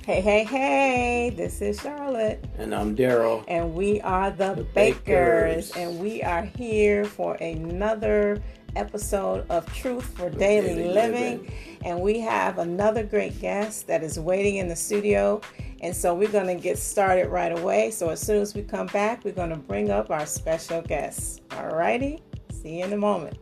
Hey, hey, hey, this is Charlotte. And I'm Daryl. And we are the Bakers. And we are here for another episode of Truth for Daily Living. And we have another great guest that is waiting in the studio. And so we're going to get started right away. So as soon as we come back, we're going to bring up our special guest. All righty? See you in a moment.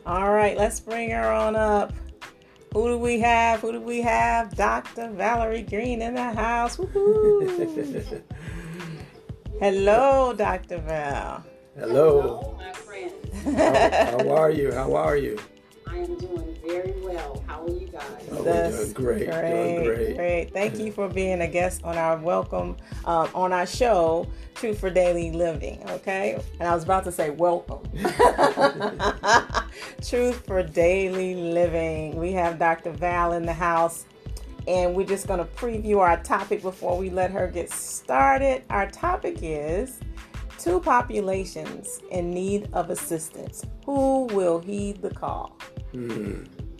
All right, let's bring her on up. Who do we have? Dr. Valerie Greene in the house. Woo-hoo. Hello, Dr. Val. Hello, my friend. How are you? I am doing very well. How are you guys? Oh, we're doing great. Great. Thank you for being a guest on our on our show, Truth for Daily Living. Okay, and I was about to say welcome. Truth for Daily Living. We have Dr. Val in the house, and we're just going to preview our topic before we let her get started. Our topic is two populations in need of assistance. Who will heed the call?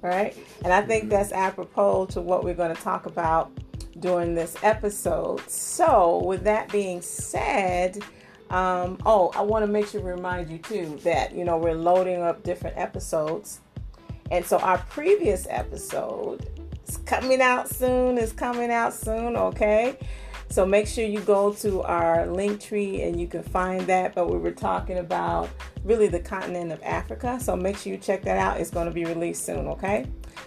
Right? And I think that's apropos to what we're going to talk about during this episode. So with that being said, I want to make sure to remind you too that, we're loading up different episodes. And so our previous episode is coming out soon, okay? So make sure you go to our link tree and you can find that. But we were talking about really the continent of Africa. So make sure you check that out. It's going to be released soon, okay?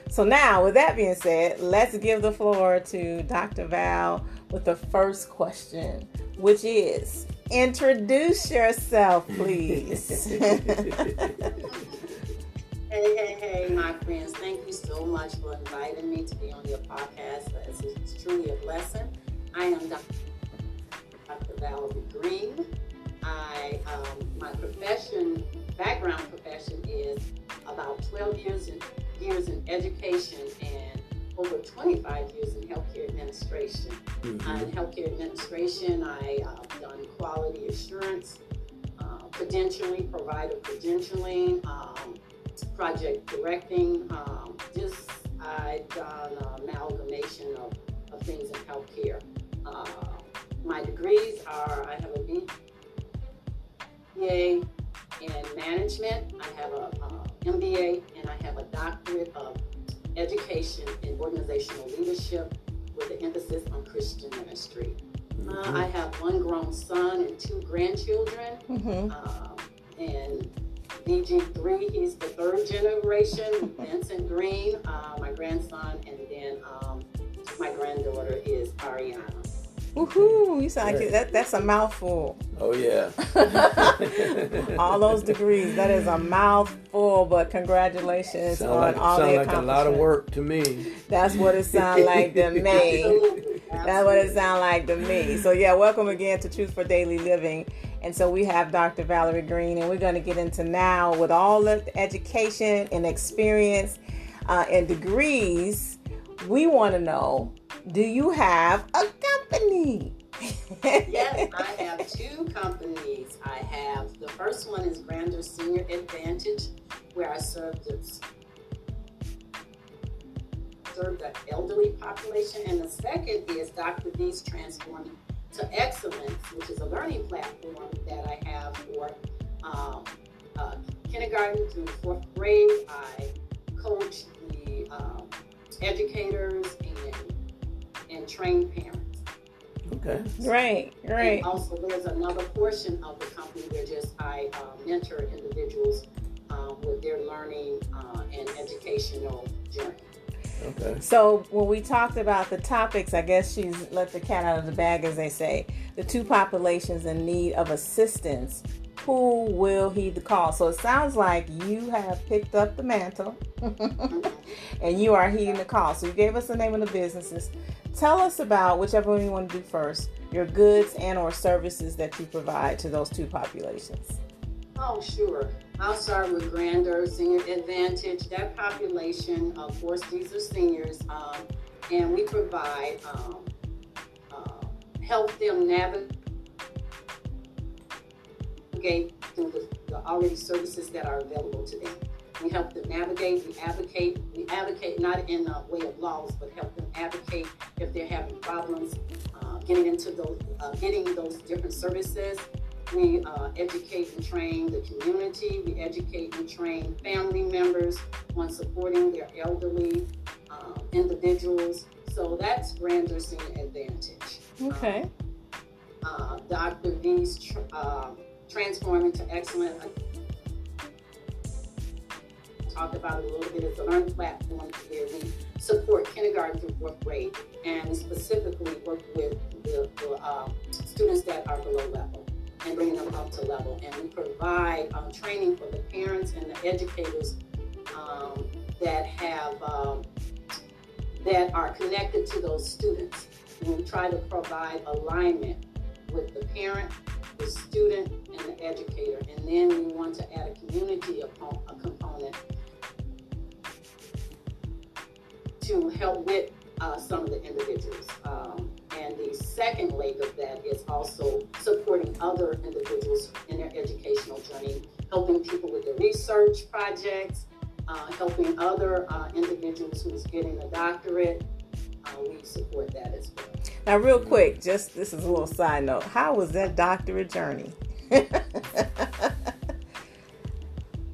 So now, with that being said, let's give the floor to Dr. Val with the first question, which is, introduce yourself, please. Hey, my friends. Thank you so much for inviting me to be on your podcast. It's truly a blessing. I am Dr. Valerie Greene. My background profession is about 12 years in education and over 25 years in healthcare administration. In healthcare administration, I've done quality assurance, credentialing, provider credentialing, project directing. I've done an amalgamation of things in healthcare. My degrees are, I have a BA in management, I have a MBA, and I have a doctorate of education in organizational leadership with an emphasis on Christian ministry. I have one grown son and two grandchildren, and DG3, he's the third generation, Vincent Greene, my grandson, and then my granddaughter is Ariana. Woohoo! You sound like that's a mouthful. Oh yeah. All those degrees, that is a mouthful, but congratulations on all the accomplishments. Sound like a lot of work to me. That's what it sounds like to me. That's what it sounds like to me. So yeah, welcome again to Truth for Daily Living. And so we have Dr. Valerie Greene, and we're going to get into now with all the education and experience and degrees. We want to know, do you have a company? Yes, I have two companies. The first one is Grander Senior Advantage, where I serve the elderly population. And the second is Dr. V's Transforming to Excellence, which is a learning platform that I have for kindergarten through fourth grade. I coach the educators and train parents. Okay. Great. And also, there's another portion of the company where I mentor individuals with their learning and educational journey. Okay. So when we talked about the topics, I guess she's let the cat out of the bag, as they say. The two populations in need of assistance. Who will heed the call? So it sounds like you have picked up the mantle and you are heeding the call. So you gave us the name of the businesses. Tell us about, whichever one you want to do first, your goods and or services that you provide to those two populations. Oh, sure. I'll start with Grander Senior Advantage. That population, of course, these are seniors. and we provide help them navigate through the already services that are available to them. We help them navigate, we advocate not in a way of laws, but help them advocate if they're having problems getting into getting those different services. We educate and train the community. We educate and train family members on supporting their elderly individuals. So that's Grander Senior Advantage. Okay. Dr. V's Transforming to Excellence. I talked about it a little bit. It's a learning platform where we support kindergarten through fourth grade, and specifically work with the students that are below level and bringing them up to level. And we provide training for the parents and the educators that are connected to those students. And we try to provide alignment with the parent, the student, and the educator. And then we want to add a community component to help with some of the individuals. And the second leg of that is also supporting other individuals in their educational journey, helping people with their research projects, helping other individuals who's getting a doctorate. We support that as well. Now, real quick, this is a little side note. How was that doctorate journey? It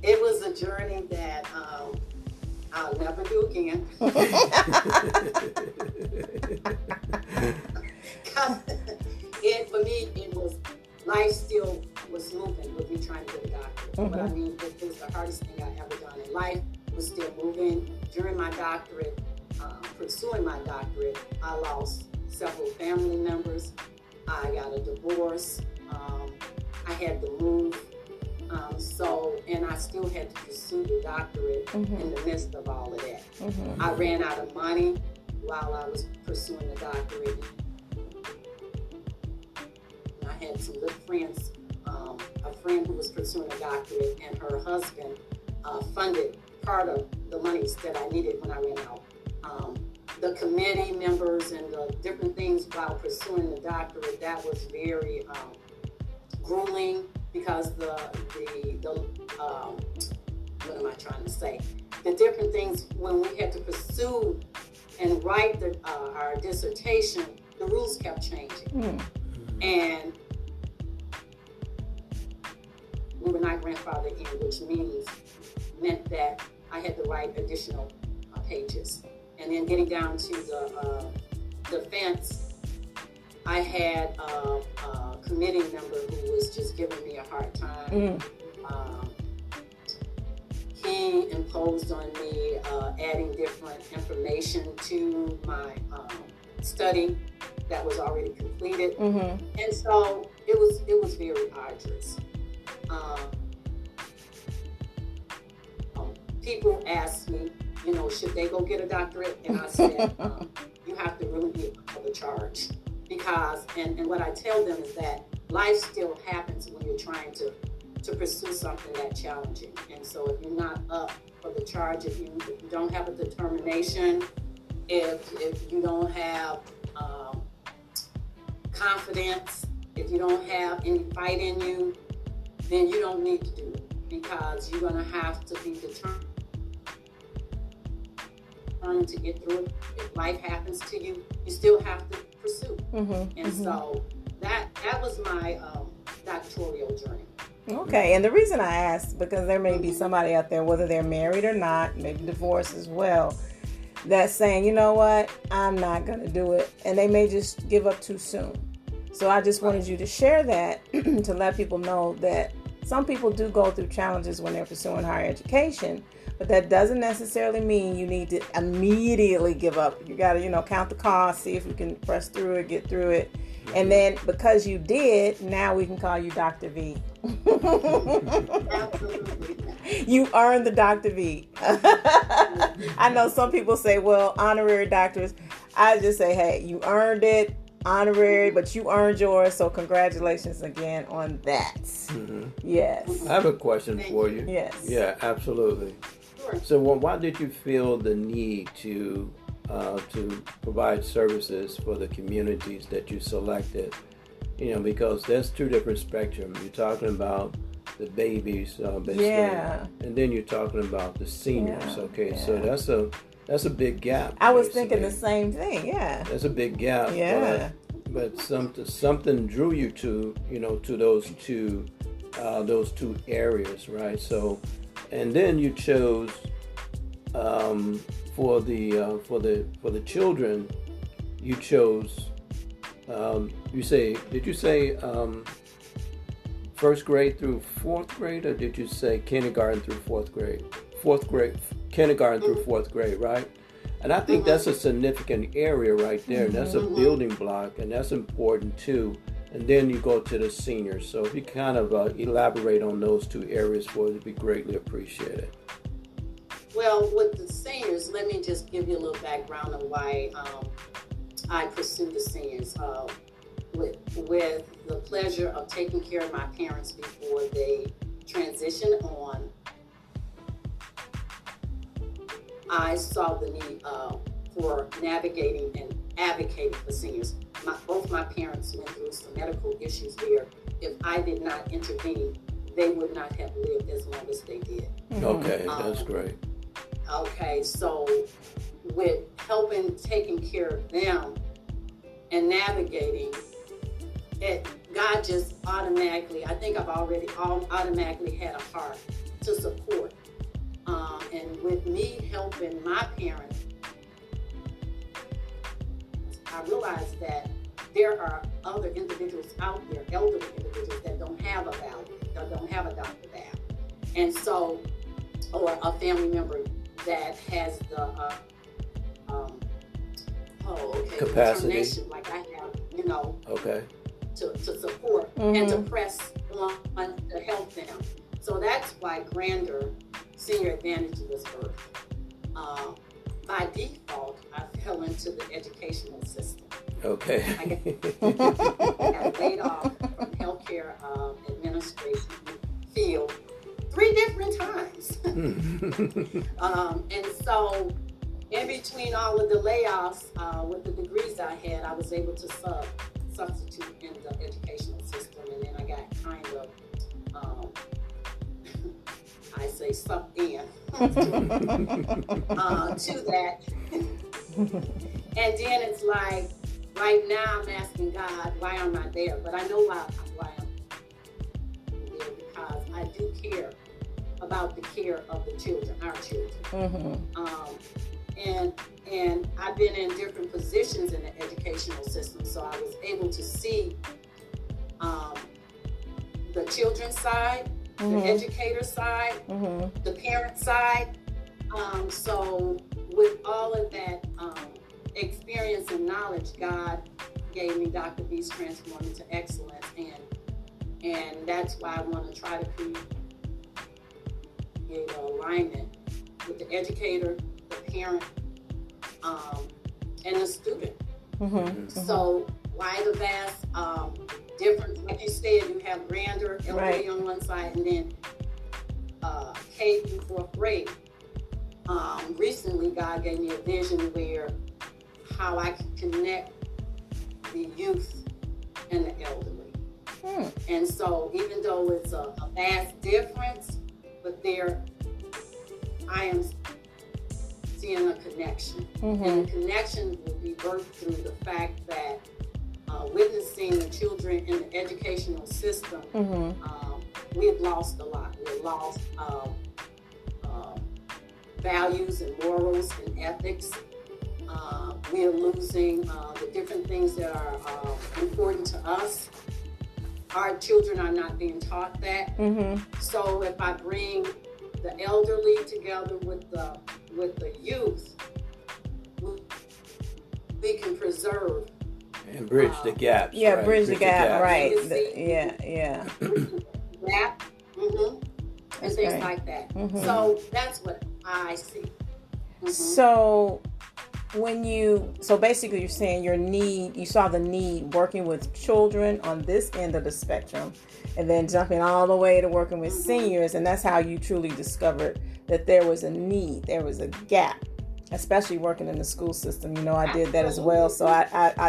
was a journey that I'll never do again. For me, it was, life still was moving with me trying to get a doctorate. Mm-hmm. But I mean, it was the hardest thing I ever done. And life was still moving. During my doctorate, pursuing my doctorate, I lost several family members. I got a divorce. I had to move. And I still had to pursue the doctorate in the midst of all of that. Mm-hmm. I ran out of money while I was pursuing the doctorate. I had some good friends, a friend who was pursuing a doctorate, and her husband funded part of the monies that I needed when I ran out. The committee members and the different things while pursuing the doctorate, that was very grueling, because what am I trying to say? The different things when we had to pursue and write our dissertation, the rules kept changing. Mm. And we were not grandfathered in, which meant that I had to write additional pages. And then getting down to the defense, I had a committee member who was just giving me a hard time. Mm. He imposed on me adding different information to my study that was already completed. Mm-hmm. And so it was very arduous. People asked me, should they go get a doctorate? And I said, you have to really be up for the charge. Because, and what I tell them is that life still happens when you're trying to pursue something that challenging. And so if you're not up for the charge, if you don't have a determination, if you don't have confidence, if you don't have any fight in you, then you don't need to do it, because you're going to have to be determined to get through it. If life happens to you, you still have to pursue. Mm-hmm, and so that was my doctoral journey. Okay, and the reason I asked, because there may be somebody out there, whether they're married or not, maybe divorced as well, that's saying, you know what, I'm not going to do it, and they may just give up too soon. So I just wanted you to share that to let people know that some people do go through challenges when they're pursuing higher education, but that doesn't necessarily mean you need to immediately give up. You got to, count the cost, see if you can press through it, get through it. And then because you did, now we can call you Dr. V. Absolutely. You earned the Dr. V. I know some people say, well, honorary doctors. I just say, hey, you earned it, honorary, but you earned yours. So congratulations again on that. Mm-hmm. Yes. I have a question for you. Yes. Yeah, absolutely. Sure. So why did you feel the need to to provide services for the communities that you selected. Because there's two different spectrums. You're talking about the babies, basically, and then you're talking about the seniors. Okay, so that's a big gap. I was thinking the same thing. Yeah, that's a big gap. Yeah, but something drew you to those two areas, right? So, and then you chose for the children, you chose. Did you say first grade through fourth grade, or did you say kindergarten through fourth grade? Kindergarten through fourth grade, right? And I think that's a significant area right there. And that's a building block, and that's important too. And then you go to the seniors. So if you kind of elaborate on those two areas for it, it'd be greatly appreciated. Well, with the seniors, let me just give you a little background on why I pursue the seniors. With the pleasure of taking care of my parents before they transitioned on, I saw the need for navigating and advocating for seniors. Both my parents went through some medical issues where if I did not intervene, they would not have lived as long as they did. Okay, that's great. Okay, so with helping taking care of them and navigating it, God just automatically, I think I've already automatically had a heart to support. And with me helping my parents, I realized that there are other individuals out there, elderly individuals that don't have a value, that don't have a Dr. Val. And so, or a family member that has the capacity, determination like I have, okay, to support and to press on to help them. So that's why Grander Senior Advantage was birthed. By default, I fell into the educational system. Okay. I got laid off from healthcare administration field 3 different times. And so in between all of the layoffs, with the degrees I had, I was able to substitute in the educational system. And then I got kind of, I say sucked in to that. And then it's like, right now I'm asking God, why am I there? But I know why I'm there, because I do care about the care of the children, our children. And I've been in different positions in the educational system, so I was able to see the children's side, the educator side, the parent side. So with all of that experience and knowledge, God gave me Dr. B's Transforming to Excellence, and that's why I want to try to create an alignment with the educator, the parent, and the student. So why the vast difference? Like you said, you have Grander, elderly on one side, and then K through 4th grade. Recently, God gave me a vision where how I can connect the youth and the elderly. And so even though it's a vast difference, but I am seeing a connection. And the connection will be birthed through the fact that witnessing the children in the educational system, we have lost a lot. We've lost values and morals and ethics. We are losing the different things that are important to us. Our children are not being taught that. So if I bring the elderly together with the youth, we can preserve and bridge the gap. Yeah, right? bridge the gap, right? Yeah. Gap, and things like that. So that's what I see. So basically you're saying you saw the need working with children on this end of the spectrum, and then jumping all the way to working with seniors, and that's how you truly discovered that there was a need, there was a gap, especially working in the school system. I did that as well. So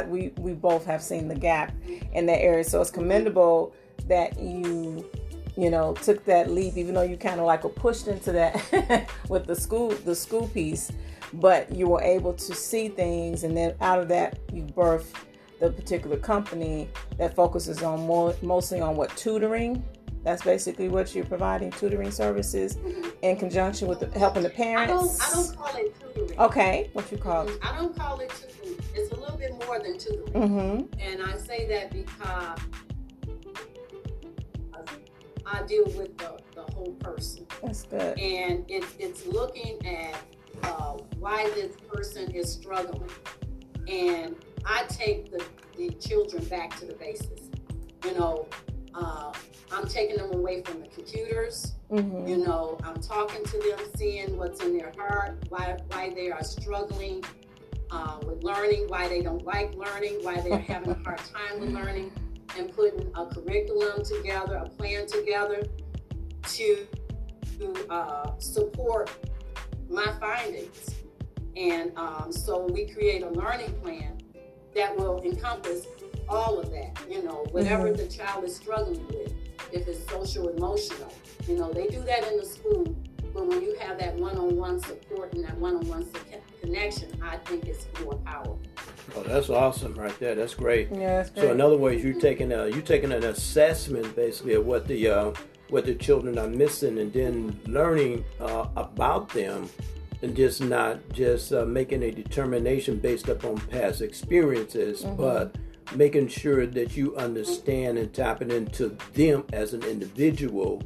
we both have seen the gap in that area. So it's commendable that you took that leap, even though you kind of like were pushed into that with the school piece, but you were able to see things, and then out of that you birthed the particular company that focuses on mostly on tutoring. That's basically what you're providing, tutoring services in conjunction with helping the parents. I don't call it tutoring. Okay, what you call it? I don't call it tutoring. It's a little bit more than tutoring. Mm-hmm. And I say that because I deal with the whole person. That's good. And it's looking at why this person is struggling. And I take the children back to the basics. I'm taking them away from the computers. Mm-hmm. I'm talking to them, seeing what's in their heart, why they are struggling with learning, why they don't like learning, why they're having a hard time with learning, and putting a curriculum together, a plan together to support my findings. And so we create a learning plan that will encompass all of that, whatever the child is struggling with, if it's social, emotional. They do that in the school, but when you have that one-on-one support and that one-on-one connection, I think it's more powerful. Oh, that's awesome right there. That's great. Yeah, that's great. So in other words, you're taking an assessment basically of what the children are missing, and then learning about them, and just not just making a determination based upon past experiences, but making sure that you understand and tapping into them as an individual.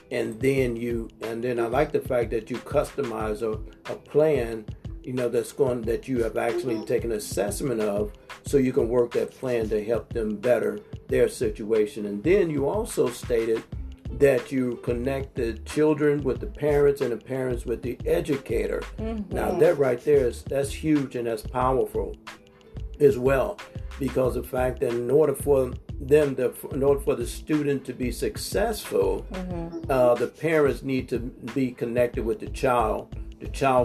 And then I like the fact that you customize a plan, that you have actually taken assessment of, so you can work that plan to help them better their situation. And then you also stated that you connect the children with the parents and the parents with the educator. Now that right there that's huge, and that's powerful as well, because the fact that in order for the student to be successful, the parents need to be connected with the child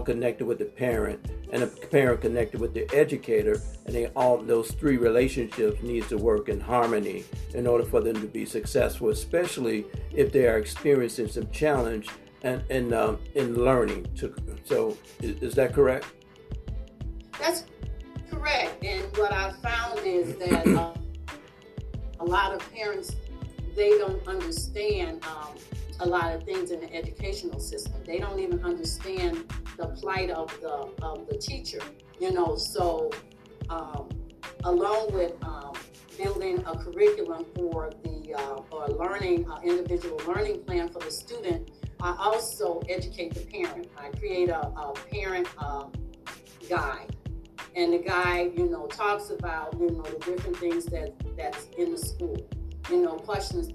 connected with the parent, and the parent connected with the educator, and those three relationships needs to work in harmony in order for them to be successful, especially if they are experiencing some challenge in learning. So is that correct? That's correct. And what I found is that a lot of parents, they don't understand a lot of things in the educational system. They don't even understand the plight of the teacher, So along with building a curriculum for or learning individual learning plan for the student, I also educate the parent. I create a parent guide. And the guide, talks about, the different things that's in the school, questions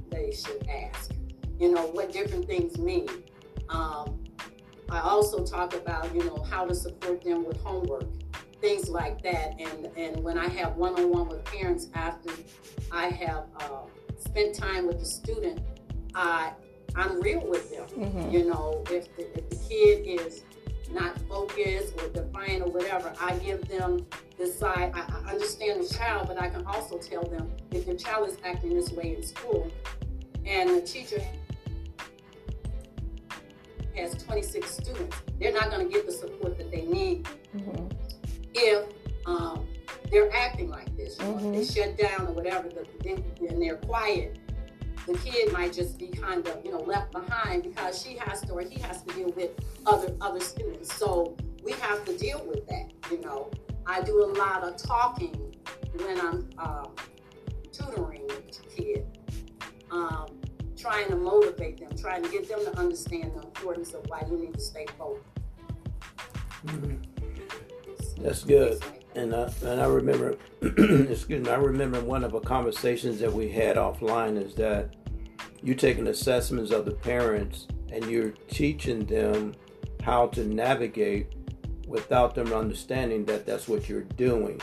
they should ask, what different things mean. I also talk about, how to support them with homework, things like that. And when I have one-on-one with parents after I have spent time with the student, I'm real with them. If the kid is not focused or defiant or whatever, I give them this side. I understand the child, but I can also tell them if your child is acting this way in school and the teacher has 26 students, they're not going to get the support that they need if they're acting like this. If they shut down or whatever, and they're quiet, the kid might just be kind of, left behind because she has to or he has to deal with other students. So we have to deal with that. I do a lot of talking when I'm tutoring the kid, trying to motivate them, trying to get them to understand the importance of why you need to stay focused. That's good. And I remember, I remember one of the conversations that we had offline is that you're taking assessments of the parents and you're teaching them how to navigate without them understanding that that's what you're doing.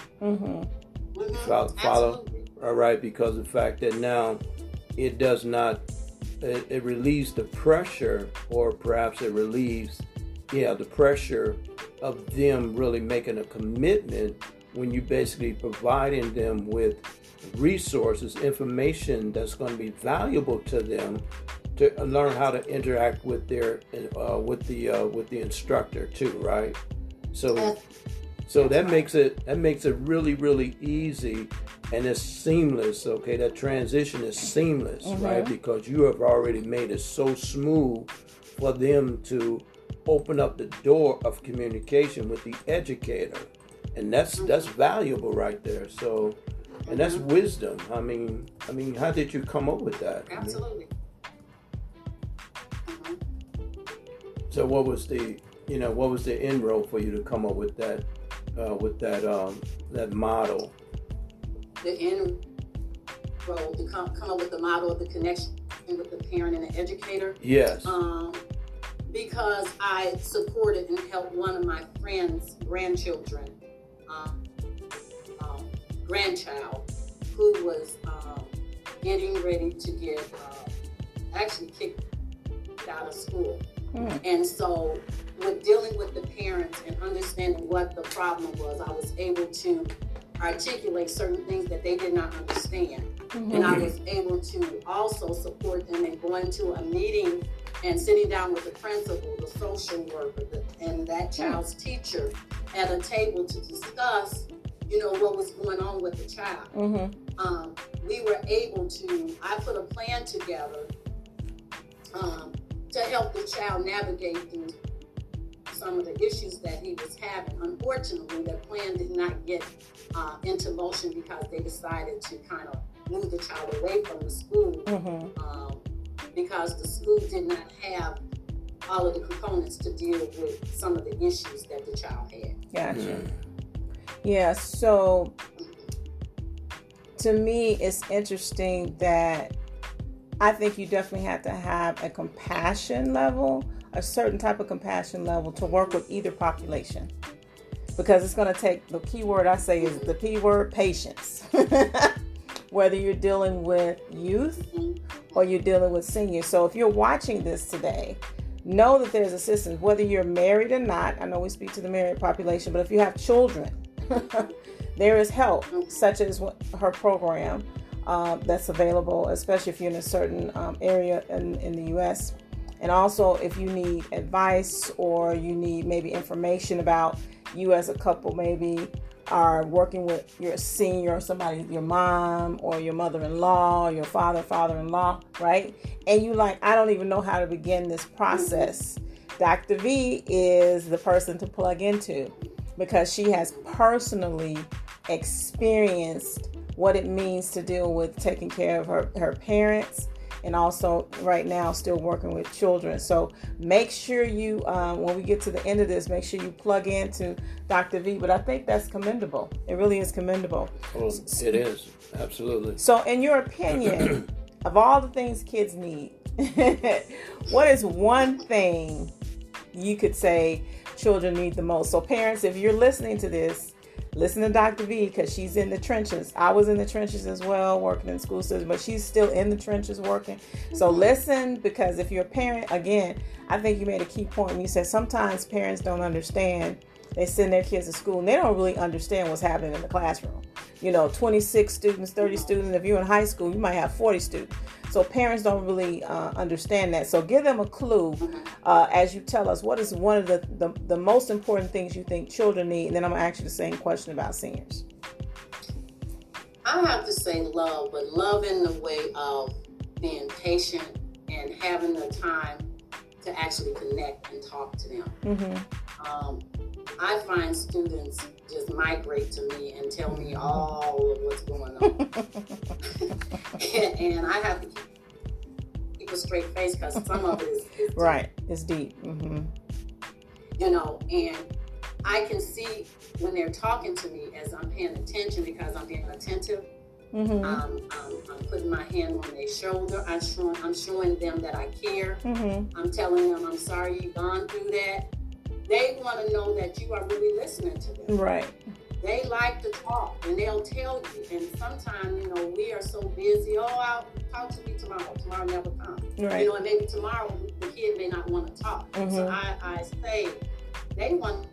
Follow? All right, because the fact that now it does not, it relieves the pressure, or perhaps it relieves, the pressure of them really making a commitment when you basically providing them with resources, information that's going to be valuable to them to learn how to interact with their with the instructor too, right? So that makes it really, really easy, and it's seamless. Okay, that transition is seamless, right? Because you have already made it so smooth for them to open up the door of communication with the educator, and that's valuable right there. So, and that's wisdom. I mean, how did you come up with that? Absolutely. So, what was the inroad for you to come up with that? That model. The end role to come up with the model of the connection with the parent and the educator. Yes. Because I supported and helped one of my friends' grandchildren, grandchild, who was getting ready to get actually kicked out of school. And so with dealing with the parents and understanding what the problem was, I was able to articulate certain things that they did not understand. And I was able to also support them in going to a meeting and sitting down with the principal, the social worker, and that child's teacher at a table to discuss, what was going on with the child. We were able to, I put a plan together to help the child navigate through some of the issues that he was having. Unfortunately, the plan did not get into motion because they decided to kind of move the child away from the school because the school did not have all of the components to deal with some of the issues that the child had. Gotcha. Yeah, so to me, it's interesting that I think you definitely have to have a compassion level, a certain type of compassion level to work with either population. Because it's going to take, the key word I say is the P word, patience. Whether you're dealing with youth or you're dealing with seniors. So if you're watching this today, know that there's assistance, whether you're married or not. I know we speak to the married population, but if you have children, there is help, such as her program that's available, especially if you're in a certain area in the U.S. And also if you need advice or you need maybe information about you as a couple maybe are working with your senior or somebody, your mom or your mother-in-law, or your father-in-law, right? And you I don't even know how to begin this process. Dr. V is the person to plug into because she has personally experienced what it means to deal with taking care of her parents and also right now still working with children. So make sure you, when we get to the end of this, make sure you plug into Dr. V. But I think that's commendable. It really is commendable. Well, it is. Absolutely. So in your opinion, of all the things kids need, what is one thing you could say children need the most? So parents, if you're listening to this, listen to Dr. V because she's in the trenches. I was in the trenches as well, working in school systems, but she's still in the trenches working. So listen, because if you're a parent, again, I think you made a key point when you said sometimes parents don't understand. They send their kids to school and they don't really understand what's happening in the classroom. 26 students, 30 students. If you're in high school, you might have 40 students. So parents don't really understand that. So give them a clue as you tell us what is one of the most important things you think children need. And then I'm going to ask you the same question about seniors. I have to say love, but love in the way of being patient and having the time to actually connect and talk to them. I find students just migrate to me and tell me all of what's going on. and I have to keep a straight face because some of it is deep. Right, it's deep. And I can see when they're talking to me as I'm paying attention because I'm being attentive. I'm putting my hand on their shoulder. I'm showing them that I care. I'm telling them I'm sorry you've gone through that. They want to know that you are really listening to them. Right. They like to talk, and they'll tell you. And sometimes, we are so busy. Oh, I'll talk to you tomorrow. Tomorrow never comes. Right. And maybe tomorrow the kid may not want to talk. So I say they want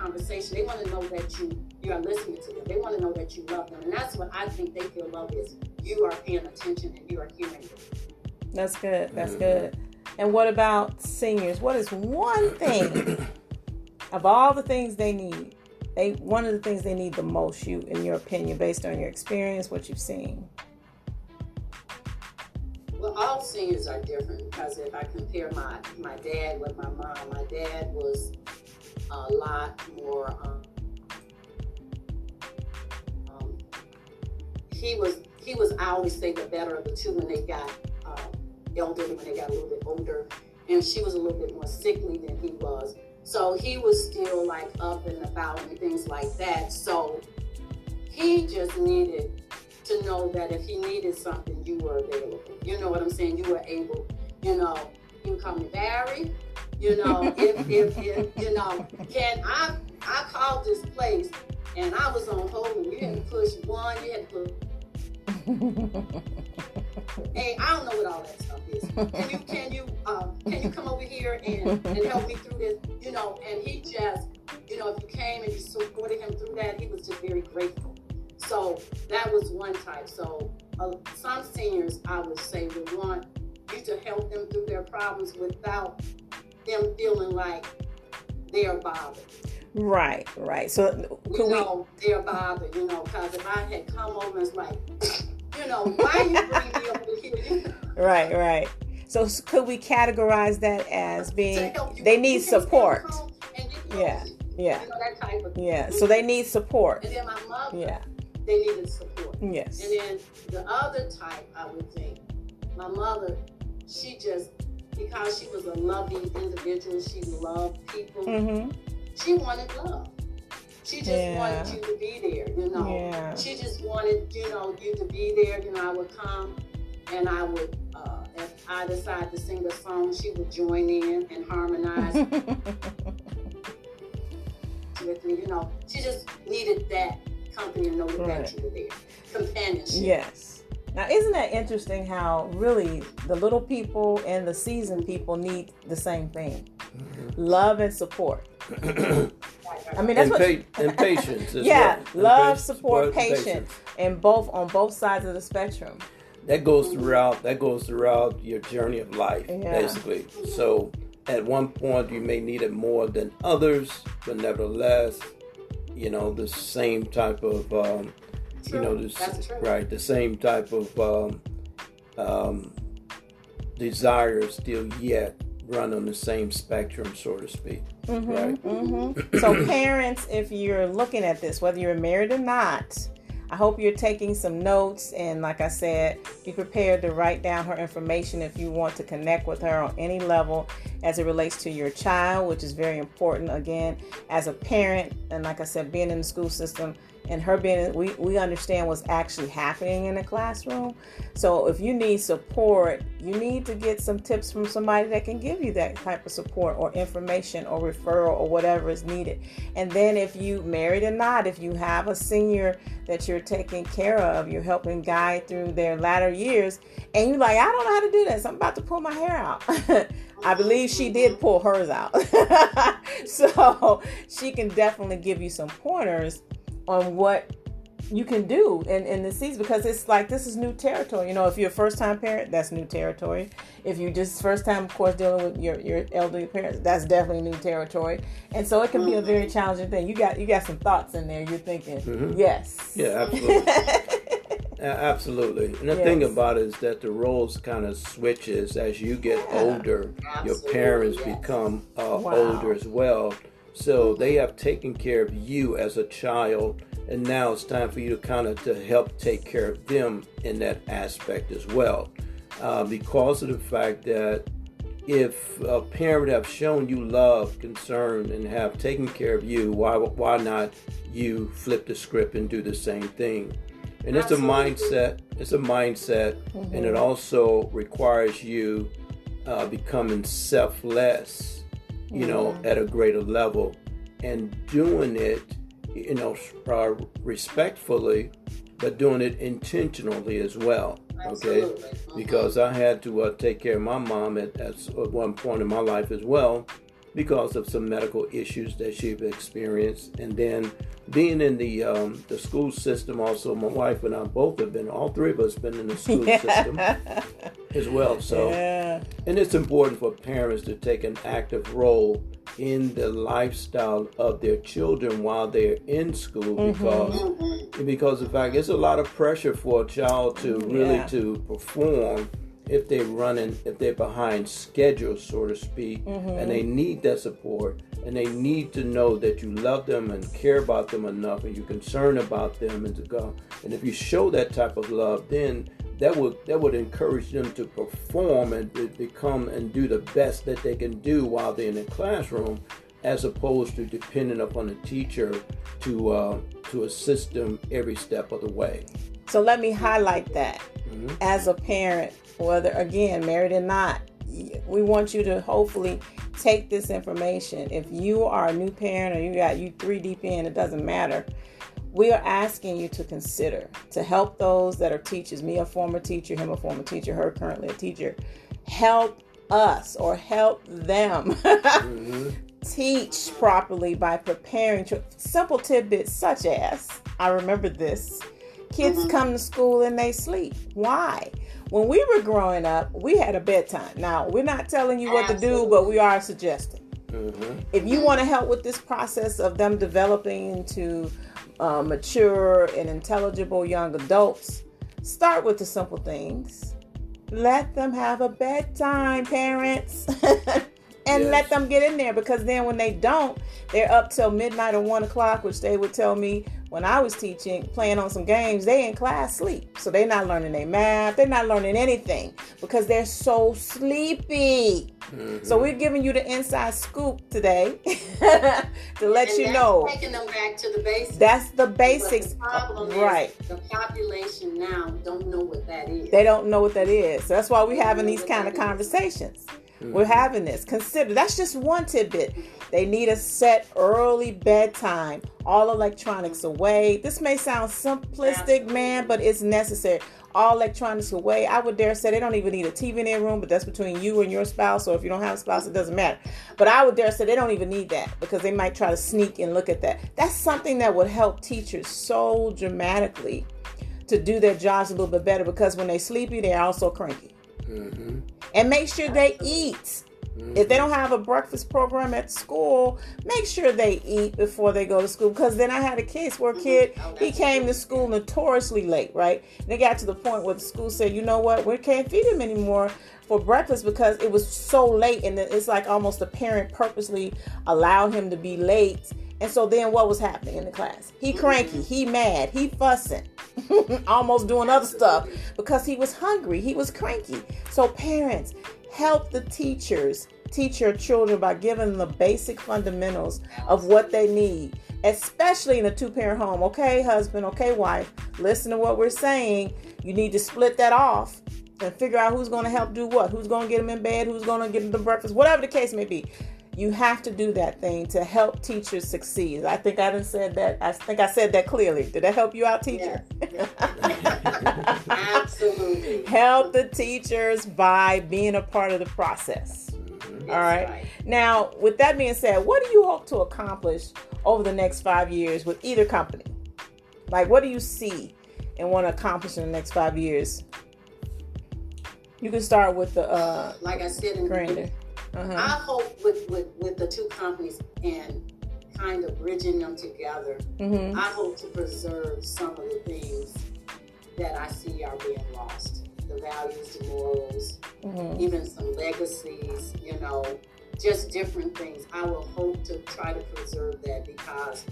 conversation. They want to know that you are listening to them. They want to know that you love them. And that's what I think they feel love is. You are paying attention and you are hearing them. That's good. That's good. And what about seniors? What is one thing of all the things they need? One of the things they need the most, in your opinion, based on your experience, what you've seen. Well, all seniors are different because if I compare my dad with my mom, my dad was a lot more. He was. I always say the better of the two when they got elderly, when they got a little bit older, and she was a little bit more sickly than he was. So he was still like up and about and things like that. So he just needed to know that if he needed something, you were available. You know what I'm saying? You were able, you would call me Barry, if can I called this place and I was on hold and you had to push one, you had to push. Hey, I don't know what all that stuff is. Can you come over here and help me through this? And he just, if you came and you supported him through that, he was just very grateful. So that was one type. So some seniors, I would say, would want you to help them through their problems without them feeling like they are bothered. Right. So they're bothered, because if I had come over and it's like, why you bring me over here? Right. So could we categorize that as being they need support? Yeah. That type of thing. Yeah. So they need support. And then my mother. Yeah. They needed support. Yes. And then the other type, I would think, my mother, she just, because she was a loving individual, she loved people. Mm-hmm. She wanted love. She just wanted you to be there, Yeah. She just wanted, you to be there. I would come and I would, if I decided to sing a song, she would join in and harmonize with me. She just needed that company and know that you were there. Companionship. Yes. Now, isn't that interesting how really the little people and the seasoned people need the same thing? Mm-hmm. Love and support. I mean, that's and patience. Yeah, well. love, support, patience, and on both sides of the spectrum. That goes throughout your journey of life, basically. So, at one point, you may need it more than others, but nevertheless, the same type of, the same type of desire still yet run on the same spectrum, so to speak. Mm-hmm, right? Mm-hmm. So parents, if you're looking at this, whether you're married or not, I hope you're taking some notes. And like I said, be prepared to write down her information if you want to connect with her on any level as it relates to your child, which is very important. Again, as a parent, and like I said, being in the school system, and her being, we understand what's actually happening in the classroom. So if you need support, you need to get some tips from somebody that can give you that type of support or information or referral or whatever is needed. And then if you married or not, if you have a senior that you're taking care of, you're helping guide through their latter years, and you're like, I don't know how to do this, I'm about to pull my hair out. I believe she did pull hers out. So she can definitely give you some pointers on what you can do in the season, because it's like, this is new territory. If you're a first-time parent, that's new territory. If you just first time, of course, dealing with your elderly parents, that's definitely new territory. And so it can be a very challenging thing. You got some thoughts in there. You're thinking, yes. Yeah, absolutely. Absolutely. And the thing about it is that the roles kind of switches as you get older. Your parents become older as well. So they have taken care of you as a child, and now it's time for you to help take care of them in that aspect as well. Because of the fact that if a parent have shown you love, concern, and have taken care of you, why not you flip the script and do the same thing? And it's a mindset. Mm-hmm. And it also requires you becoming selfless, at a greater level, and doing it, respectfully, but doing it intentionally as well. Okay, because I had to take care of my mom at one point in my life as well, because of some medical issues that she's experienced. And then being in the school system also, my wife and I both have been, all three of us been in the school system as well. So, and it's important for parents to take an active role in the lifestyle of their children while they're in school, because in fact it's a lot of pressure for a child to really to perform if they're behind schedule, so to speak, and they need that support, and they need to know that you love them and care about them enough, and you're concerned about them, and to go. And if you show that type of love, then that would encourage them to perform and become and do the best that they can do while they're in the classroom, as opposed to depending upon a teacher to assist them every step of the way. So let me highlight that. As a parent, whether again married or not, we want you to hopefully take this information. If you are a new parent or you 3 deep in, it doesn't matter. We are asking you to consider to help those that are teachers. Me, a former teacher, him, a former teacher, her, currently a teacher. Help us or help them teach properly by preparing simple tidbits such as, I remember this, kids come to school and they sleep. Why? When we were growing up, we had a bedtime. Now, we're not telling you what to do, but we are suggesting. If you want to help with this process of them developing into mature and intelligible young adults, start with the simple things. Let them have a bedtime, parents. And let them get in there, because then when they don't, they're up till midnight or 1 o'clock, which they would tell me when I was teaching, playing on some games, they in class sleep. So they're not learning their math. They're not learning anything because they're so sleepy. So we're giving you the inside scoop today to let you know. Taking them back to the basics. That's the basics. The problem right. is the population now don't know what that is. They don't know what that is. So that's why we're having these kind of conversations. We're having this. Consider, that's just one tidbit. They need a set early bedtime, all electronics away. This may sound simplistic, man, but it's necessary. All electronics away. I would dare say they don't even need a TV in their room, but that's between you and your spouse, or if you don't have a spouse, it doesn't matter. But I would dare say they don't even need that, because they might try to sneak and look at that. That's something that would help teachers so dramatically to do their jobs a little bit better, because when they're sleepy, they're also cranky. And make sure they eat. If they don't have a breakfast program at school, make sure they eat before they go to school. Because then I had a case where a kid, he came to school notoriously late, right? And they got to the point where the school said, you know what, we can't feed him anymore for breakfast because it was so late. And it's like almost the parent purposely allowed him to be late. And so then what was happening in the class? He cranky, he mad, he fussing, almost doing other stuff because he was hungry, he was cranky. So parents, help the teachers teach your children by giving them the basic fundamentals of what they need, especially in a 2-parent home. Okay, husband, okay, wife, listen to what we're saying. You need to split that off and figure out who's going to help do what, who's going to get them in bed, who's going to get them to breakfast, whatever the case may be. You have to do that thing to help teachers succeed. I think I done said that. I think I said that clearly. Did that help you out, teacher? Yes. Absolutely. Help the teachers by being a part of the process. All right. Now, with that being said, what do you hope to accomplish over the next 5 years with either company? Like, what do you see and want to accomplish in the next 5 years? You can start with the like I said in the beginning. I hope with the 2 companies and kind of bridging them together, I hope to preserve some of the things that I see are being lost. The values, the morals, even some legacies, just different things. I will hope to try to preserve that, because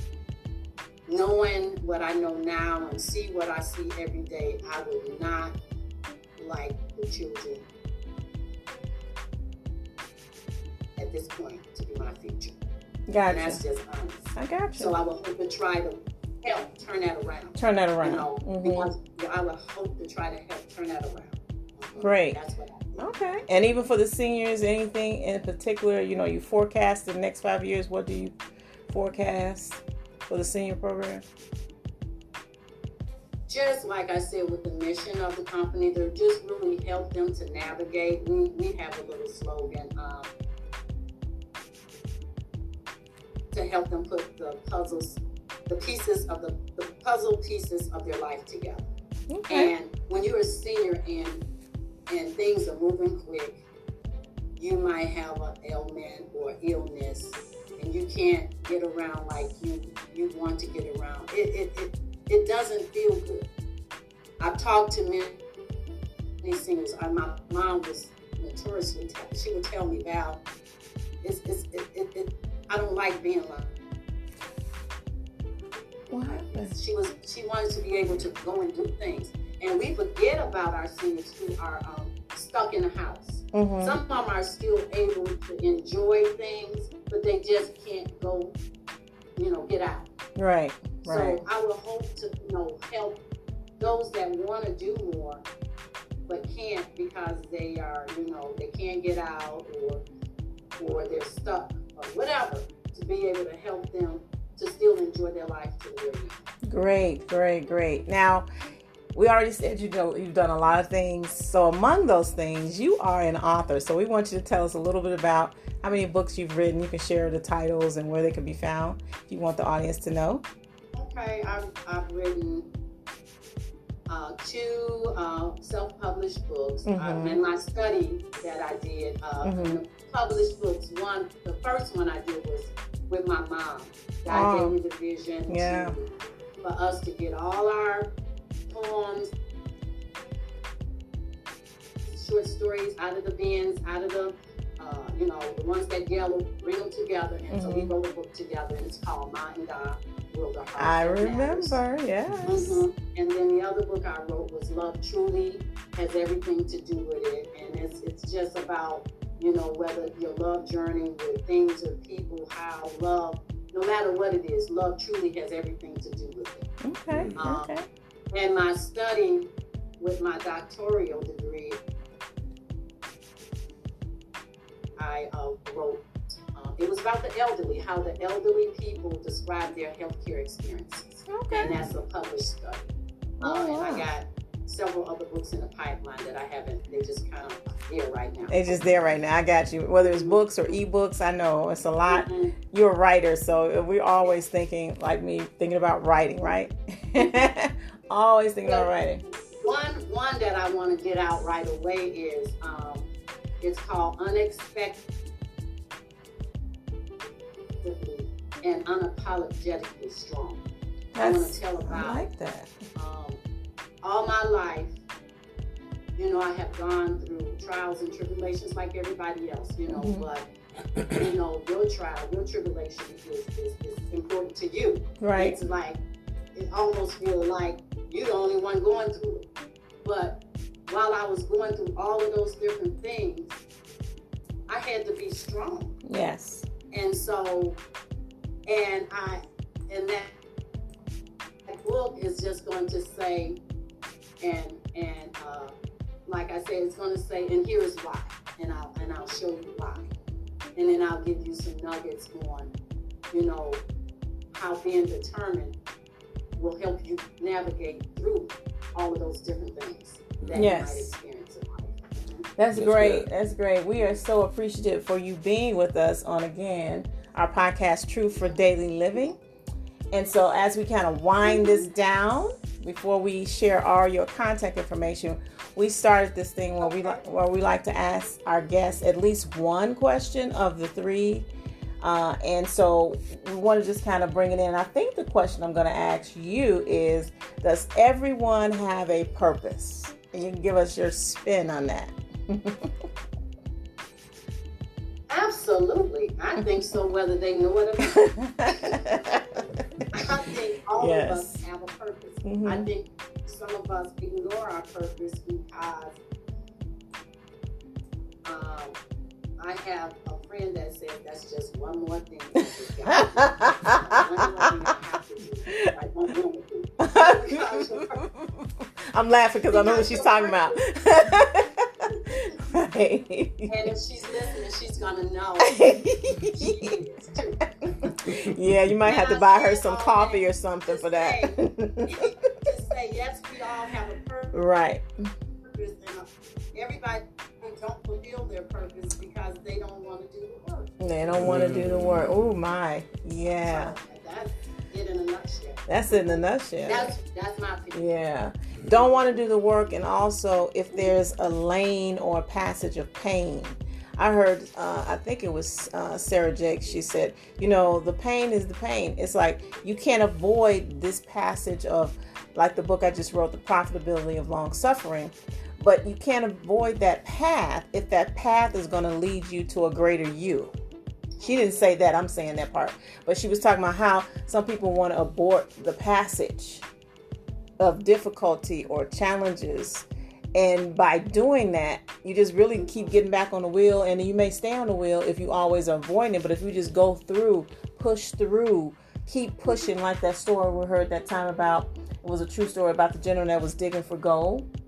knowing what I know now and see what I see every day, I would not like the children at this point to be my future. Gotcha. And that's just honest. I got you. So I will hope to try to help turn that around. Because I would hope to try to help turn that around. Great. That's what I think. Okay. And even for the seniors, anything in particular, you forecast the next 5 years, what do you forecast for the senior program? Just like I said, with the mission of the company, they're just really help them to navigate. We have a little slogan, to help them put the puzzle pieces of their life together. Okay. And when you're a senior and things are moving quick, you might have an ailment or illness, and you can't get around like you want to get around. It doesn't feel good. I've talked to many seniors. My mom was notoriously, she would tell me, Val, I don't like being like. What happened? She wanted to be able to go and do things, and we forget about our seniors who are stuck in the house. Mm-hmm. Some of them are still able to enjoy things, but they just can't go, get out. Right. So I would hope to, help those that want to do more, but can't because they are, they can't get out or they're stuck or whatever, to be able to help them to still enjoy their life to the very end. Great. Now, we already said you've done a lot of things. So among those things, you are an author. So we want you to tell us a little bit about how many books you've written. You can share the titles and where they can be found if you want the audience to know. Okay, I've written 2 self-published books. Mm-hmm. And my study that I did, the published books, the first one I did was with my mom. God gave me the vision for us to get all our poems, short stories out of the bins, out of the, the ones that yellow, bring them together. And so we wrote a book together, and it's called My and God Will the Heart I That remember, Matters. yes. And then the other book I wrote was Love Truly Has Everything to Do with It. And it's just about, whether your love journey with things or people, how love, no matter what it is, love truly has everything to do with it. Okay. And my study with my doctoral degree, I wrote, it was about the elderly, how the elderly people describe their healthcare experiences. Okay. And that's a published study. And I got several other books in the pipeline that I haven't, they just kind of there right now. It's just there right now. I got you. Whether it's books or ebooks, I know it's a lot. Mm-hmm. You're a writer, so we're always thinking, like me, thinking about writing, right? Always thinking about writing. One that I want to get out right away is, it's called Unexpectedly and Unapologetically Strong. I want to tell about, I like that. All my life, I have gone through trials and tribulations like everybody else, but, your trial, your tribulation is important to you. Right. It's like, it almost feels like you're the only one going through it. But while I was going through all of those different things, I had to be strong. Yes. And so, and that book is just going to say, and like I said, it's going to say, and here's why, and I'll show you why, and then I'll give you some nuggets on, how being determined will help you navigate through all of those different things that you might experience in life. That's great. That's great. We are so appreciative for you being with us on, again, our podcast, Truth for Daily Living. And so as we kind of wind this down, before we share all your contact information, we started this thing where we like to ask our guests at least one question of the 3. And so we want to just kind of bring it in. I think the question I'm going to ask you is, does everyone have a purpose? And you can give us your spin on that. Absolutely. I think so, whether they know it or not. I think all of us have a purpose. Mm-hmm. I think some of us ignore our purpose because I have a friend that said that's just one more thing that you have to do. I'm laughing because I know what she's talking about. Right. And if she's listening, she's gonna know. Yeah, you might have to buy her some coffee or something for that. Just say, yes, we all have a purpose. Right. And everybody don't fulfill their purpose because they don't want to do the work. They don't want to do the work. Oh my. Yeah. So that's it in a nutshell. That's it in a nutshell. That's my opinion. Yeah. Don't want to do the work, and also if there's a lane or a passage of pain. I heard, I think it was Sarah Jakes, she said, the pain is the pain. It's like you can't avoid this passage of, like the book I just wrote, The Profitability of Long Suffering, but you can't avoid that path if that path is going to lead you to a greater you. She didn't say that, I'm saying that part. But she was talking about how some people want to abort the passage of difficulty or challenges. And by doing that, you just really keep getting back on the wheel. And you may stay on the wheel if you always are avoiding it. But if you just go through, push through, keep pushing, like that story we heard that time about, it was a true story about the gentleman that was digging for gold.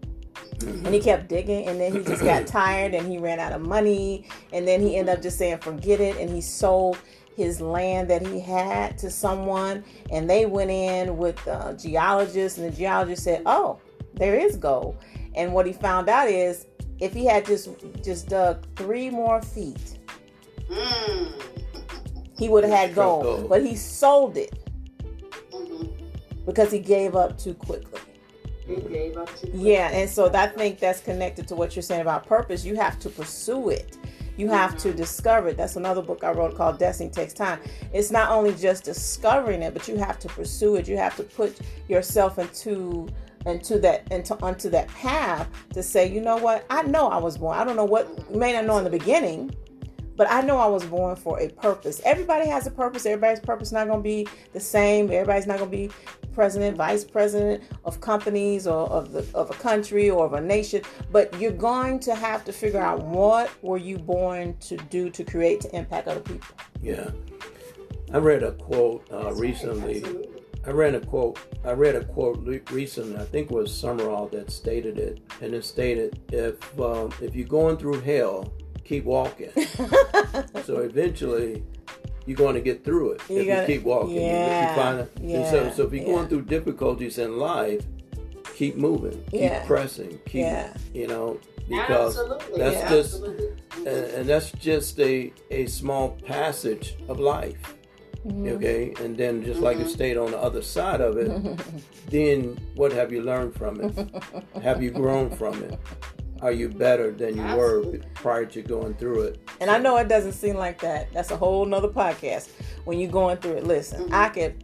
And he kept digging, and then he just got tired, and he ran out of money, and then he ended up just saying forget it, and he sold his land that he had to someone, and they went in with the geologist, and the geologist said, oh, there is gold. And what he found out is if he had just dug 3 more feet, he would have had gold. But he sold it because he gave up too quickly. Yeah, and so I think that's connected to what you're saying about purpose. You have to pursue it. You have to discover it. That's another book I wrote called Destiny Takes Time. It's not only just discovering it, but you have to pursue it. You have to put yourself onto that path to say, you know what? I know I was born. I don't know what, you may not know in the beginning, but I know I was born for a purpose. Everybody has a purpose. Everybody's purpose is not going to be the same. Everybody's not going to be president, vice president of companies or of a country or of a nation. But you're going to have to figure out what were you born to do, to create, to impact other people. Yeah. I read a quote recently. I read a quote recently. I think it was Summerall that stated it, and it stated, "If you're going through hell, keep walking. So eventually, you're going to get through it if you keep walking. Yeah, you find it. And so if you're going through difficulties in life, keep moving, keep pressing, because that's and that's just a small passage of life. Okay, and then just like you stayed on the other side of it, then what have you learned from it? Have you grown from it? Are you better than you were prior to going through it? And I know it doesn't seem like that. That's a whole nother podcast. When you're going through it, listen, I could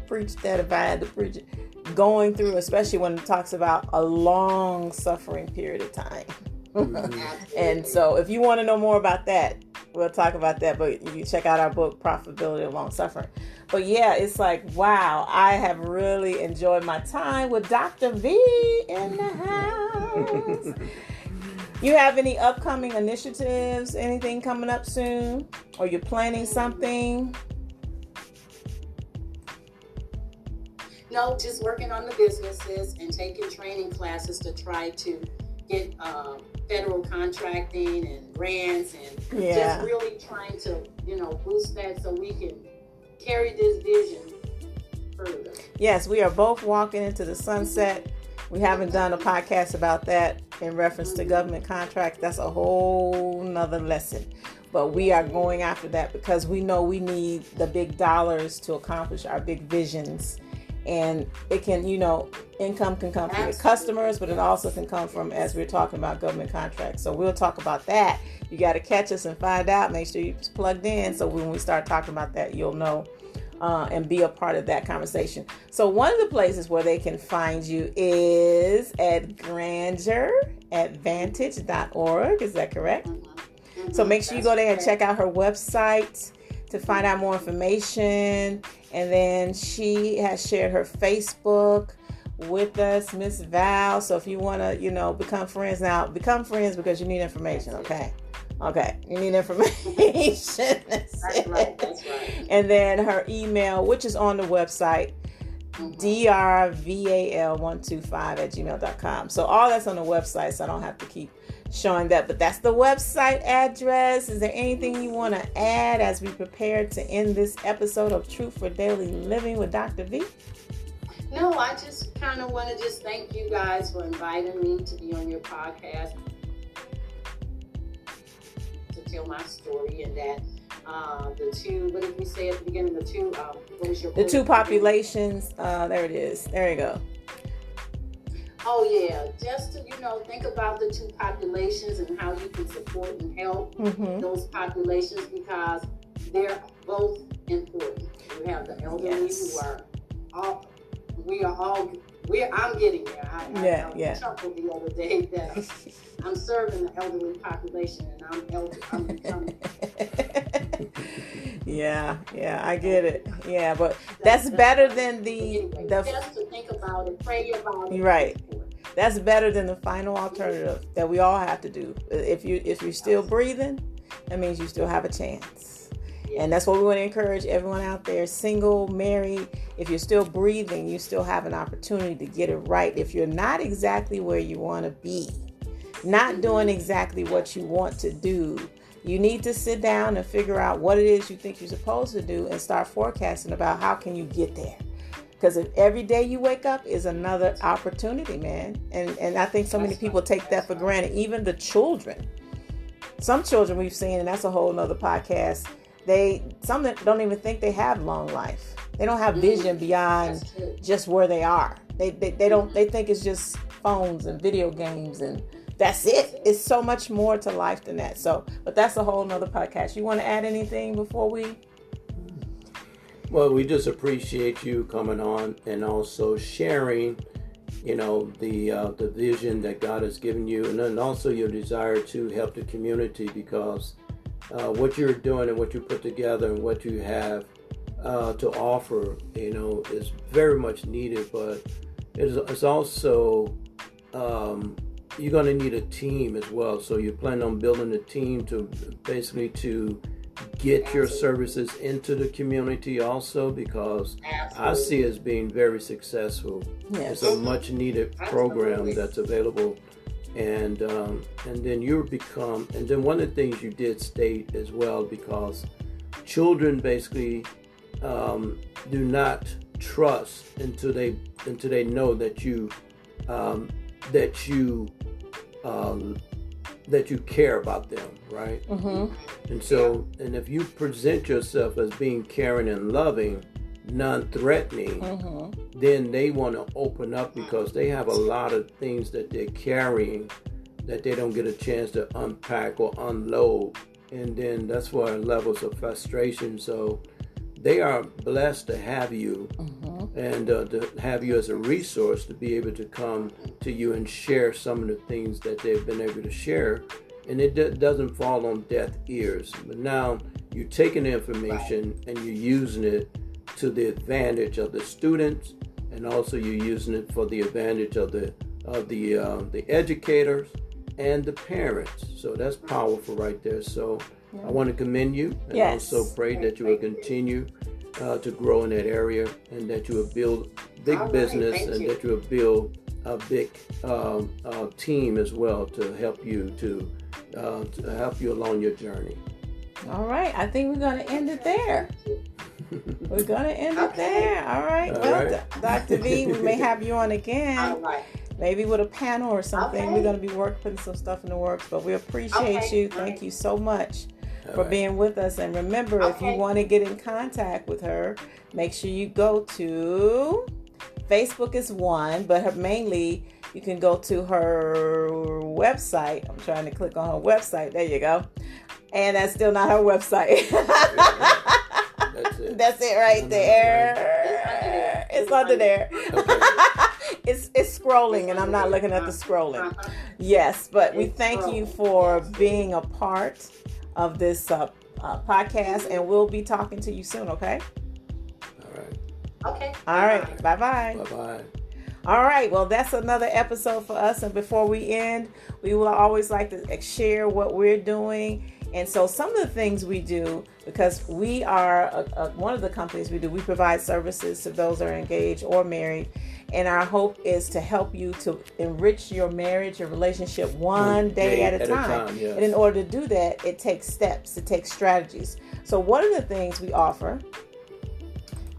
preach that if I had to preach it. Going through, especially when it talks about a long suffering period of time. And so if you want to know more about that, we'll talk about that, but you can check out our book, Profitability of Long Suffering. But yeah, it's like, wow, I have really enjoyed my time with Dr. V in the house. You have any upcoming initiatives, anything coming up soon? Or you're planning something? No, just working on the businesses and taking training classes to try to get federal contracting and grants, and just really trying to, boost that so we can carry this vision further. Yes, we are both walking into the sunset. We haven't done a podcast about that in reference to government contracts. That's a whole nother lesson. But we are going after that because we know we need the big dollars to accomplish our big visions. And it can, income can come from your customers, but it also can come from, as we're talking about, government contracts. So we'll talk about that. You got to catch us and find out. Make sure you're plugged in. So when we start talking about that, you'll know and be a part of that conversation. So one of the places where they can find you is at grandeuradvantage.org. Is that correct? Mm-hmm. So make sure you go there and check out her website to find out more information. And then she has shared her Facebook with us, Miss Val. So if you want to, become friends now, become friends because you need information. Okay. You need information. That's right. And then her email, which is on the website, drval125@gmail.com. So all that's on the website, so I don't have to keep showing that, but that's the website address. Is there anything you want to add as we prepare to end this episode of Truth for Daily Living with Dr. V? No, I just kind of want to just thank you guys for inviting me to be on your podcast to tell my story, and that the two, what did we say at the beginning? The two, what was your The two populations. There it is. There you go. Oh yeah, just to think about the two populations and how you can support and help those populations, because they're both important. You have the elderly who are all. I'm getting there. I chuckled the other day that I'm serving the elderly population, and I'm becoming. Yeah, I get it. Yeah, but that's better than just to think about it, pray about it. Right. That's better than the final alternative that we all have to do. If you're still breathing, that means you still have a chance. And that's what we want to encourage everyone out there, single, married. If you're still breathing, you still have an opportunity to get it right. If you're not exactly where you want to be, not doing exactly what you want to do, you need to sit down and figure out what it is you think you're supposed to do and start forecasting about how can you get there. Because if every day you wake up is another opportunity, man. And I think so many people take that for granted. Even the children. Some children we've seen, and that's a whole nother podcast, some don't even think they have long life. They don't have vision beyond just where they are. They think it's just phones and video games and that's it. It's so much more to life than that. But that's a whole nother podcast. You want to add anything before we? Well, we just appreciate you coming on and also sharing, the vision that God has given you, and then also your desire to help the community, because what you're doing and what you put together and what you have to offer, is very much needed. But it's also you're going to need a team as well. So you plan on building a team to get your services into the community also, because I see it as being very successful. Yes. It's a much needed program that's available. And then and then one of the things you did state as well, because children basically do not trust until they know that you care about them, right? And so, and if you present yourself as being caring and loving, non-threatening, then they want to open up, because they have a lot of things that they're carrying that they don't get a chance to unpack or unload. And then that's where levels of frustration. So they are blessed to have you and to have you as a resource to be able to come to you and share some of the things that they've been able to share. And it doesn't fall on deaf ears. But now you're taking the information and you're using it to the advantage of the students, and also you're using it for the advantage of the educators and the parents. So that's powerful right there. So I want to commend you, and also pray that you will continue to grow in that area, and that you will build big business, and that you will build a big team as well to help you along your journey. All right, I think we're going to end it there. We're going to end it there. All right. Dr. V, we may have you on again. All right. Maybe with a panel or something. We're going to be putting some stuff in the works, but we appreciate you. Thank you so much for being with us. And remember, if you want to get in contact with her, make sure you go to Facebook is one, but mainly you can go to her website. I'm trying to click on her website. There you go. And that's still not her website. That's it right there. It's under there. It's scrolling, and I'm not looking at the scrolling. Yes, but we thank you for being a part of this podcast, and we'll be talking to you soon, okay? All right. Okay. All right. Bye-bye. Bye-bye. All right. Well, that's another episode for us. And before we end, we will always like to share what we're doing. And so some of the things we do, because we are one of the companies we provide services to those that are engaged or married. And our hope is to help you to enrich your marriage, your relationship one day at a time. Yes. And in order to do that, it takes steps, it takes strategies. So one of the things we offer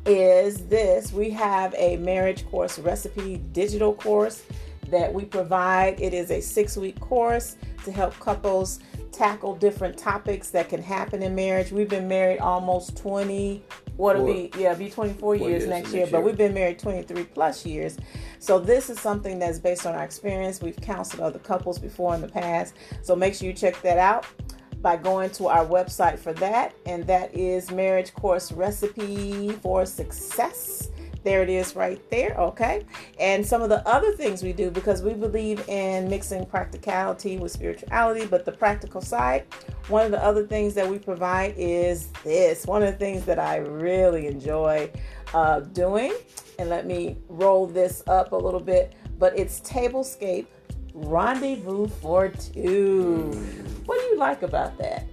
is this. We have a marriage course recipe digital course that we provide. It is a 6-week course to help couples tackle different topics that can happen in marriage. We've been married almost 20, be 24 years next year, but we've been married 23 plus years. So this is something that's based on our experience. We've counseled other couples before in the past. So make sure you check that out by going to our website for that. And that is Marriage Course Recipe for Success. There it is right there, okay? And some of the other things we do, because we believe in mixing practicality with spirituality, but the practical side, one of the other things that we provide is this. One of the things that I really enjoy doing, and let me roll this up a little bit, but it's Tablescape Rendezvous for Two. What do you like about that?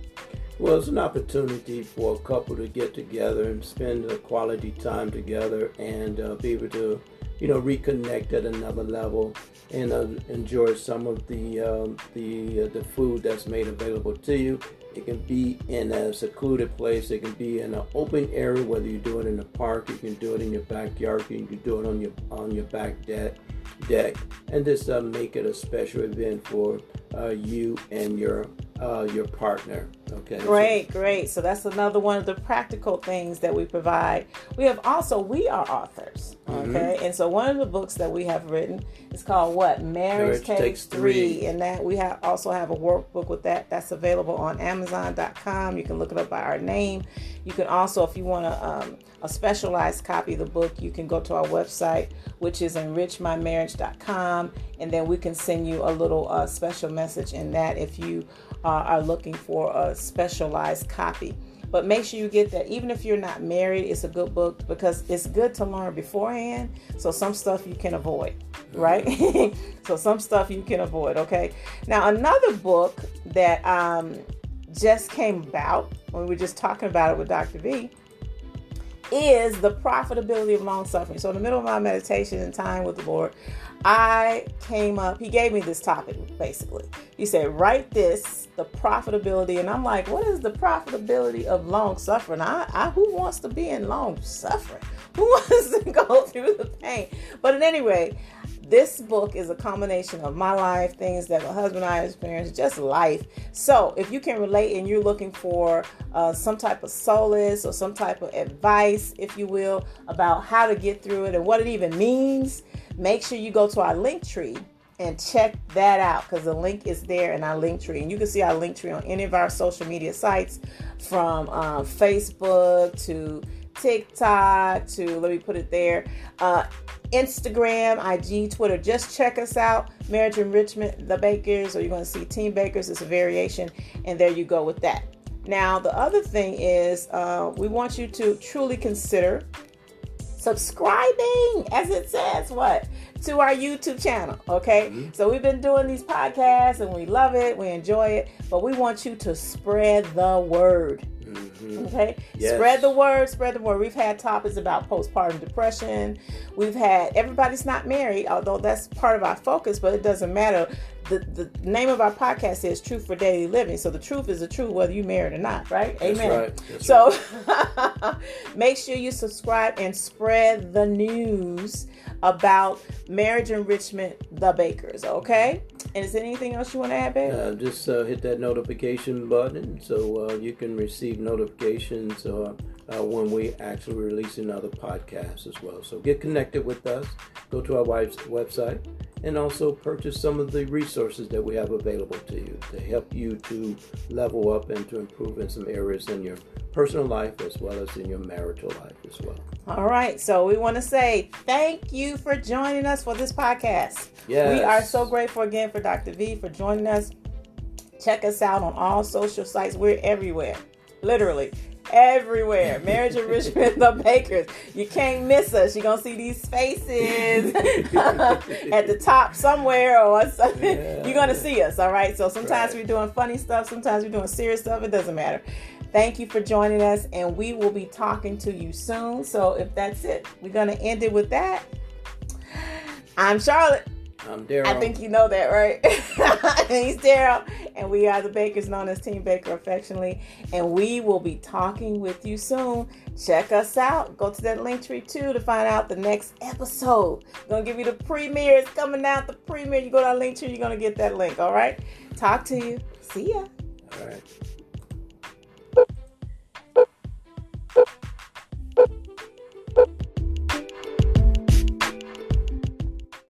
Well, it's an opportunity for a couple to get together and spend a quality time together and be able to, reconnect at another level and enjoy some of the food that's made available to you. It can be in a secluded place. It can be in an open area, whether you do it in a park, you can do it in your backyard, you can do it on your back deck, and just make it a special event for you and your partner. Okay. Great. So that's another one of the practical things that we provide. We are authors. Okay. And so one of the books that we have written is called what? Marriage Takes Three. And that we also have a workbook with that. That's available on Amazon.com. You can look it up by our name. You can also, if you want a specialized copy of the book, you can go to our website, which is enrichmymarriage.com. And then we can send you a little special message in that if you are looking for a specialized copy. But make sure you get that. Even if you're not married, it's a good book because it's good to learn beforehand. So some stuff you can avoid, right? So some stuff you can avoid, okay? Now, another book that just came about when we were just talking about it with Dr. V is The Profitability of Long Suffering. So in the middle of my meditation and time with the Lord, he gave me this topic, basically. He said, write this, the profitability. And I'm like, what is the profitability of long suffering? Who wants to be in long suffering? Who wants to go through the pain? But anyway, this book is a combination of my life, things that my husband and I experienced, just life. So if you can relate and you're looking for some type of solace or some type of advice, if you will, about how to get through it and what it even means, make sure you go to our link tree and check that out because the link is there in our link tree. And you can see our link tree on any of our social media sites from Facebook to TikTok to, let me put it there, Instagram, IG, Twitter. Just check us out, Marriage Enrichment, The Bakers, or you're going to see Team Bakers. It's a variation, and there you go with that. Now, the other thing is we want you to truly consider subscribing, as it says, to our YouTube channel, okay? Mm-hmm. So we've been doing these podcasts, and we love it, we enjoy it, but we want you to spread the word. Mm-hmm. Okay? Yes. Spread the word. We've had topics about postpartum depression. We've had everybody's not married, although that's part of our focus, but it doesn't matter. The name of our podcast is Truth for Daily Living. So the truth is the truth, whether you're married or not, right? That's Amen. Right. That's so right. Make sure you subscribe and spread the news about Marriage Enrichment, The Bakers, okay? And is there anything else you want to add, babe? Just hit that notification button so you can receive notifications when we actually release another podcast as well. So get connected with us. Go to our website and also purchase some of the resources that we have available to you to help you to level up and to improve in some areas in your personal life as well as in your marital life as well. All right. So we want to say thank you for joining us for this podcast. Yes. We are so grateful again for Dr. V for joining us. Check us out on all social sites. We're everywhere. Literally. Everywhere. Marriage Enrichment, The Bakers. You can't miss us. You're going to see these faces at the top somewhere or something. Yeah. You're going to see us, all right? So sometimes we're doing funny stuff. Sometimes we're doing serious stuff. It doesn't matter. Thank you for joining us, and we will be talking to you soon. So if that's it, we're going to end it with that. I'm Charlotte. I'm Daryl. I think you know that, right? He's Daryl. And we are the Bakers, known as Team Baker affectionately. And we will be talking with you soon. Check us out. Go to that Linktree too to find out the next episode. Gonna give you the premiere. It's coming out, the premiere. You go to our Linktree, you're gonna get that link. All right. Talk to you. See ya. All right.